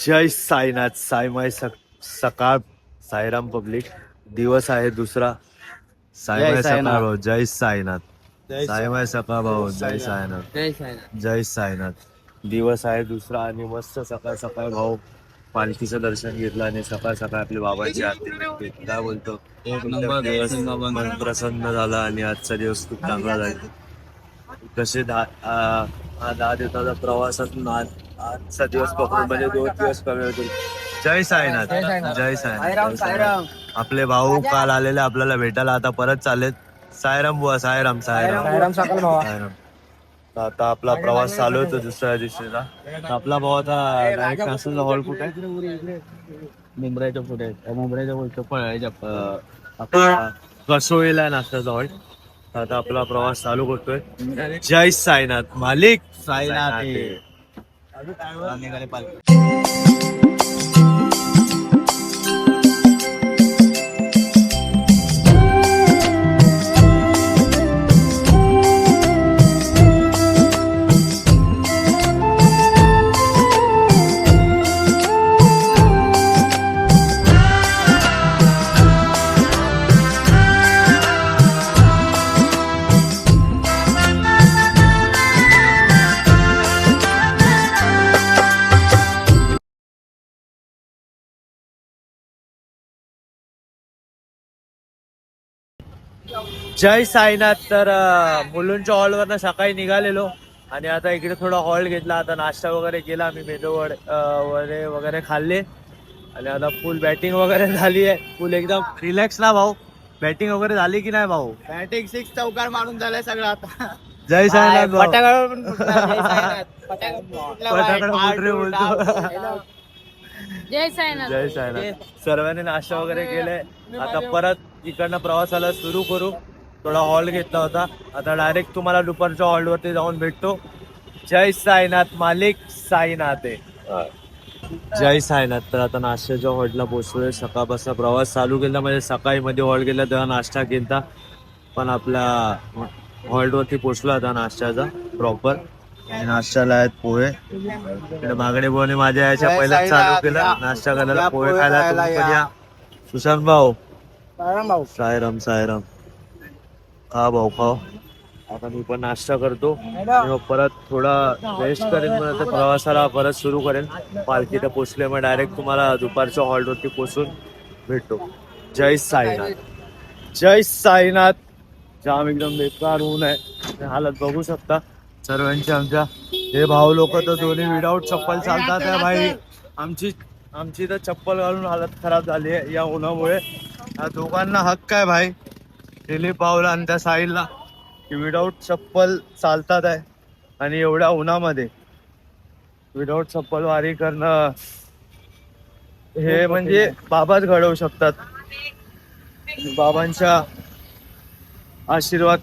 जय साईनाथ. साईमाय सकाळ. साईराम पब्लिक. दिवस आहे दुसरा. साईमाय सकाळ भाऊ. जय साईनाथ. साईमाय सकाळ भाऊ. जय साईनाथ. जय साईनाथ. दिवस आहे दुसरा आणि मस्त सकाळ सकाळ भाऊ पालखीचं दर्शन घेतलं आणि सकाळ सकाळ आपल्या बाबांची आरती भेटते. काय बोलतो? एक नंबर दिवस. मन प्रसन्न झाला आणि आजचा दिवस खूप चांगला जाईल. कसे 10 दिवसाचा प्रवासातून आजचा दिवस पकडून म्हणजे 2 दिवस कमी होतील. जय साईनाथ. जय साईनाथ. आपले भाऊ काल आलेले आपल्याला भेटायला आता परत चालेत. साईराम बुवा. साईराम. साईराम. साईराम. आता आपला प्रवास चालू होतो दुसऱ्या दिवशीचा. आपला भाऊ आता डायरेक्ट नाश्त्याचा हॉल कुठे आहे? मुंबईच्या पुढे. मुंबईच्या बोलतो पण कसोळीला नाश्त्याचा हॉल. आता आपला प्रवास चालू करतोय. जय साईनाथ. मालिक साईनाथ. जय साईनाथ. तर मुलुंडच्या हॉलवरनं सकाळी निघालेलो आणि आता इकडे थोडा हॉल घेतला. आता नाश्ता वगैरे केला आम्ही. मेदू वडे वगैरे खाल्ले आणि आता फुल बॅटिंग वगैरे झाली आहे. फुल एकदम रिलॅक्स ना भाऊ. बॅटिंग वगैरे झाली की नाही भाऊ? बॅटिंग 6 चौकार मारून झालाय सगळं आता. जय साईनाथ भाऊ. जय साईनाथ. जय साईनाथ. सर्वांनी नाश्ता वगैरे केलाय. आता परत इकडनं प्रवासाला सुरू करू. थोडा हॉल घेतला होता. आता डायरेक्ट तुम्हाला दुपारच्या हॉलवरती जाऊन भेटतो. जय साईनाथ. मालिक साईनाथ आहे. जय साईनाथ. तर आता नाश्त्याच्या हॉलला पोहोचलोय. सकाळपासून प्रवास चालू केला म्हणजे सकाळी मध्ये हॉल गेला तेव्हा नाश्ता केला पण आपला हॉल्टवरती पोहोचलो आता नाश्त्याचा प्रॉपर. नाश्त्याला आहेत पोहे. मागणी बोने माझ्या याच्या पहिल्याच चालू केलं नाश्ता करायला. पोहे खायला तुम्ही पण या. सुशांत भाऊ. साईराम. साईराम. खा भाऊ खाओ. आता मी पण नाश्ता करतो आणि मग परत थोडा रेस्ट करेन. मग आता प्रवासाला परत सुरू करेन. पालखीला पोचले मग डायरेक्ट तुम्हाला दुपारच्या हॉल्टवरती पोचून भेटतो. जय साईनाथ. जय साईनाथ. जाम एकदम बेकार ऊन आहे. हालत बघू शकता सर्वांची आमच्या. हे भाऊ लोक तर दोन्ही विदाऊट चप्पल चालतात आहे भाई. आमची तर चप्पल घालून हालत खराब झाली आहे या उन्हामुळे. या दोघांना हक्क आहे भाई. दिलीप भाऊला आणि त्या साईडला की विदाऊट चप्पल चालतात आहे आणि एवढ्या उन्हामध्ये विदाऊट चप्पल वारी करणं हे म्हणजे बाबाच घडवू शकतात. बाबांच्या आशीर्वाद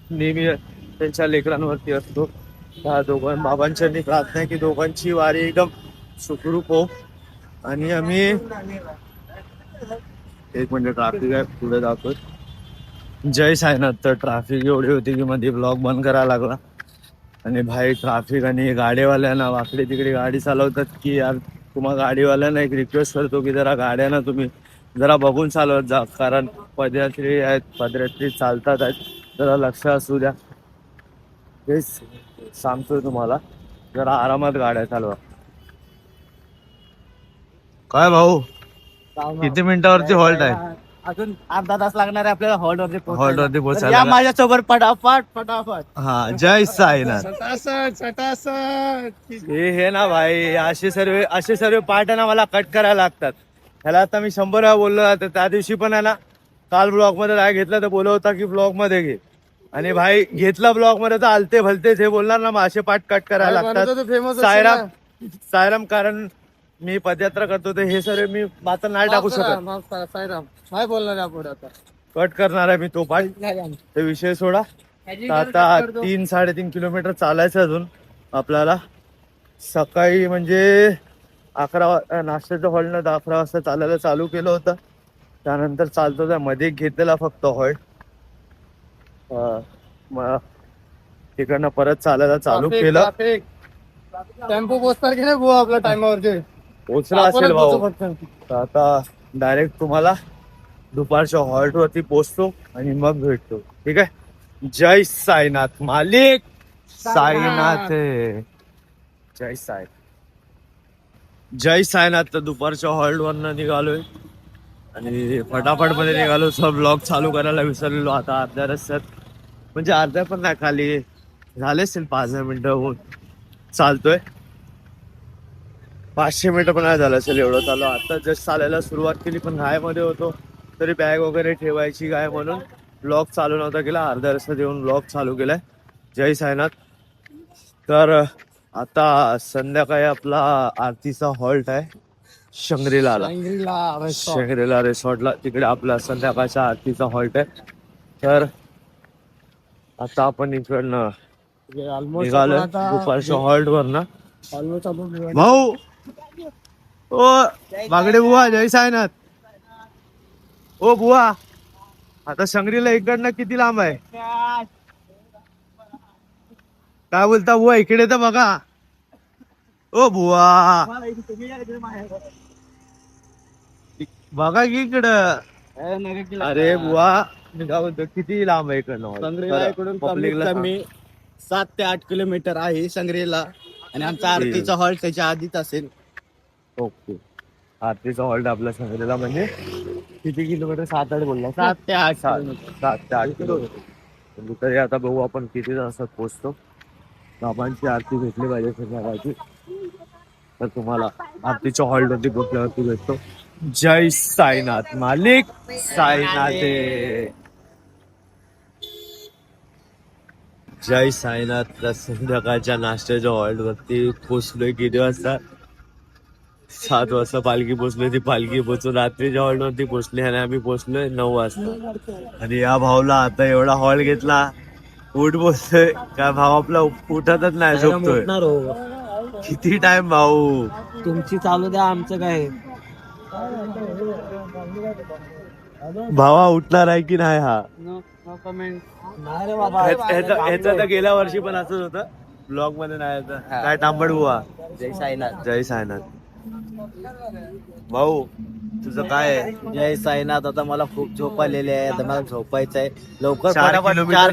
नेहमी त्यांच्या लेकरांवरती असतो. त्या बाबांच्या प्रार्थना आहे की दोघांची वारी एकदम सुखरूप हो. आणि आम्ही एक मिनिट ट्रॅफिक आहे पुढे जातोय. जय साईनाथ. तर ट्रॅफिक एवढी होती की मध्ये ब्लॉग बंद करायला लागला. आणि भाई ट्रॅफिक आणि गाडीवाल्यांना वाकडे तिकडे गाडी चालवतात की यार तुम्हाला गाडीवाल्यांना एक रिक्वेस्ट करतो की जरा गाड्यांना तुम्ही जरा बघून चालवत जा. कारण पदयात्री आहेत पदयात्री चालतात आहेत जरा लक्ष असू द्या. हेच सांगतोय तुम्हाला जरा आरामात गाड्या चालवा. काय भाऊ किती मिनिटावरती हॉल्ट आहे? अजून अर्धा तास लागणार आहे आपल्याला हॉल्ट वरती हॉल्ट वरती पोहोचायला. या माझ्यासोबत फटाफट. हा जय साईनाथ. सटासट हे ना भाई असे सर्व पार्ट आहे ना मला कट करायला लागतात. ह्याला आता मी 100 वेळा बोललो ना, तर त्या दिवशी पण आहे ना काल ब्लॉग मध्ये काय घेतलं तर बोलत होता की ब्लॉग मध्ये घे, आणि भाई घेतला ब्लॉग मध्ये तर आलते भलतेच हे बोलणार ना, मग असे पार्ट कट करायला लागतात. सायराम कारण मी पदयात्रा करतो ते हे सर्व मी मात्र नाही टाकू शकत. काय बोलणार आपण आता? कट करणार आहे मी तो पार्ट, ते विषय सोडा. तर आता 3-3.5 किलोमीटर चालायचं अजून आपल्याला. सकाळी म्हणजे 11 नाश्त्याच्या हॉलनं 11 वाजता चालायला चालू केलं होतं. त्यानंतर चालतो त्या मध्ये घेतलेला फक्त हॉल्ट. मग तिकडनं परत चालायला चालू केलं. टेम्पो पोचणार की नाही भाऊ आपल्या टायमावरती? पोचला असेल भाऊ. तर आता डायरेक्ट तुम्हाला दुपारच्या हॉल्ट वरती पोचतो आणि मग भेटतो. ठीक आहे. जय साईनाथ मालिक साईनाथ जय साई जय साईनाथ. तर दुपारच्या हॉल्ट वरनं निघालोय आणि फटाफट मध्ये निघालो. सब ब्लॉग चालू करायला विसरलेलो. आता अर्ध्या रस्त्यात म्हणजे अर्ध्या पण नाही, खाली झाले असतील 5-10 मिनिटं होऊन चालतोय. 500 मीटर पण नाही झालं असेल एवढं चालू. आता जस्ट चालायला सुरुवात केली, पण मध्ये होतो तरी बॅग वगैरे ठेवायची काय म्हणून ब्लॉग चालू नव्हता केला. अर्ध्या रस्त्यात येऊन ब्लॉग चालू केलाय. जय साईनाथ. तर आता संध्याकाळी आपला आरतीचा हॉल्ट आहे शंग्रीलाला. शंग्रीला रिसॉर्टला तिकडे आपला संध्याकाळच्या आरतीचा हॉल्ट आहे. तर आता आपण इकडनं निघालोय दुपारच्या हॉल्ट वर ना. भाऊ ओ बागडे बुवा जय साईनाथ. ओ बुवा आता शंगरीला इकडनं किती लांब आहे? काय बोलता बुवा? इकडे तर बघा. ओ बुवा बघा की इकडं. अरे बुवा मी काय बोलतो किती लांब आहे इकडनं? पब्लिकला मी 7 ते 8 किलोमीटर आहे संग्रीला, आणि आमचा आरतीचा हॉल्ट त्याच्या आधीच असेल. ओके. आरतीचा हॉल्ट आपल्या शंगरीला म्हणजे किती किलोमीटर? 7-8 बोलला. 7 ते 8 7 ते 8 किलोमीटर. तरी आता बघू आपण किती तासात पोहोचतो. बाबांची आरती भेटली पाहिजे संध्याकाळची, तर तुम्हाला आरतीच्या हॉल्ट वरती पोहोचल्यावरती भेटतो. जय साईनाथ मालिक साईनाथ. जय साईनाथ. संध्याकाळच्या नाश्त्याच्या हॉल्ट वरती पोहोचलोय. किती वाजता? 7 वाजता पालखी पोहोचली. ती पालखी पोहोचून रात्रीच्या हॉल्ट वरती पोहोचली आणि आम्ही पोहोचलोय 9 वाजता. आणि या भाऊला आता एवढा हॉल्ट घेतला, उठ बोलतोय काय भाऊ आपला उठतच नाही, झोपतोय. किती टाइम भाऊ? तुमची चालू द्या, आमचं काय. भावा उठणार आहे की नाही हा? नाही रे बाबा. ह्याचं तर गेल्या वर्षी पण असंच होतं. ब्लॉग मध्ये नाही येतं. काय तांबड बुवा. जय साईनाथ. जय साईनाथ. भाऊ तुझं काय आहे? जय साईनाथ. आता मला खूप झोप आलेली आहे. आता मला झोपायचं आहे लवकर. 4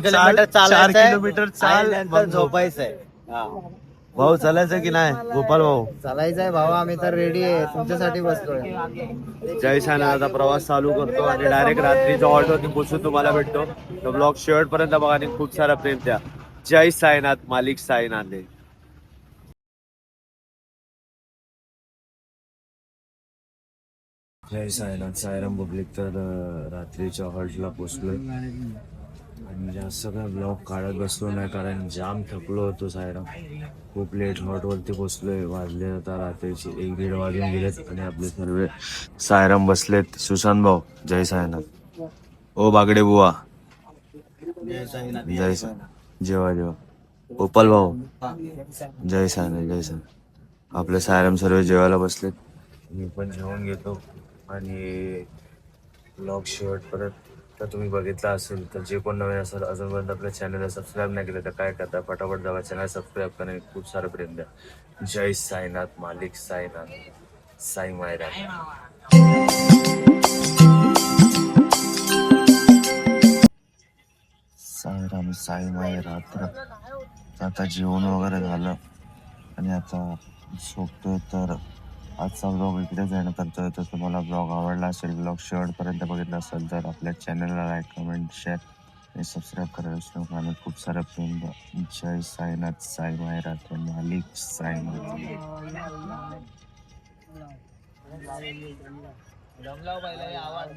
किलोमीटर चाल, नंतर झोपायचं आहे. भाऊ चालायचं की नाही? गोपाल भाऊ चालायचं आहे भाऊ. आम्ही तर रेडी आहे, तुमच्यासाठी बसतोय. जय साईनाथ. आता प्रवास चालू करतो आणि डायरेक्ट रात्रीच्या हॉल्ट वरती पोहोचून तुम्हाला भेटतो. तो ब्लॉग शेवटपर्यंत बघा आणि खूप सारा प्रेम द्या. जय साईनाथ मालिक साईनाथ. जय साईनाथ. साईराम पब्लिक. तर रात्रीच्या हॉल्टला पोचलोय आणि जास्त काय ब्लॉग काढत बसलो नाही कारण जाम थकलो होतो. साईराम खूप लेट हॉल्ट वरती पोचलोय. वाजले आता रात्रीचे 1-1.5 वाजून गेलेत आणि आपले सर्व साईराम बसलेत. सुशांत भाऊ जय साईनाथ. ओ बागडे बुवा जय साईनाथ. जेवा जेवा. गोपाल भाऊ जय साईनाथ. जय साईनाथ. आपले साईराम सर्व जेवायला बसलेत. मी पण जेवून घेतो आणि ब्लॉग शेवटपर्यंत तर तुम्ही बघितला असेल. तर जे कोण नवीन असेल अजूनपर्यंत आपल्या चॅनलला सबस्क्राईब नाही केलं तर काय करता, फटाफट जावा चॅनल सबस्क्राईब करा. खूप सारं प्रेम द्या. जय साईनाथ मालिक साईनाथ. साई मायरा. साईराम साई मायरा. आता जेवण वगैरे झालं आणि आता झोपतोय. तर आजचा ब्लॉग इकडेच आहे. नंतर जर तुम्हाला ब्लॉग आवडला असेल, ब्लॉग शेवटपर्यंत बघितला असेल तर आपल्या चॅनलला लाईक, कमेंट, शेअर आणि सबस्क्राईब करायला विसरू नका. आणि खूप सारं प्रेम द्या. जय साईनाथ, साई मायराथ, मालिक साईनाथ. जमला पाहिजे आवाज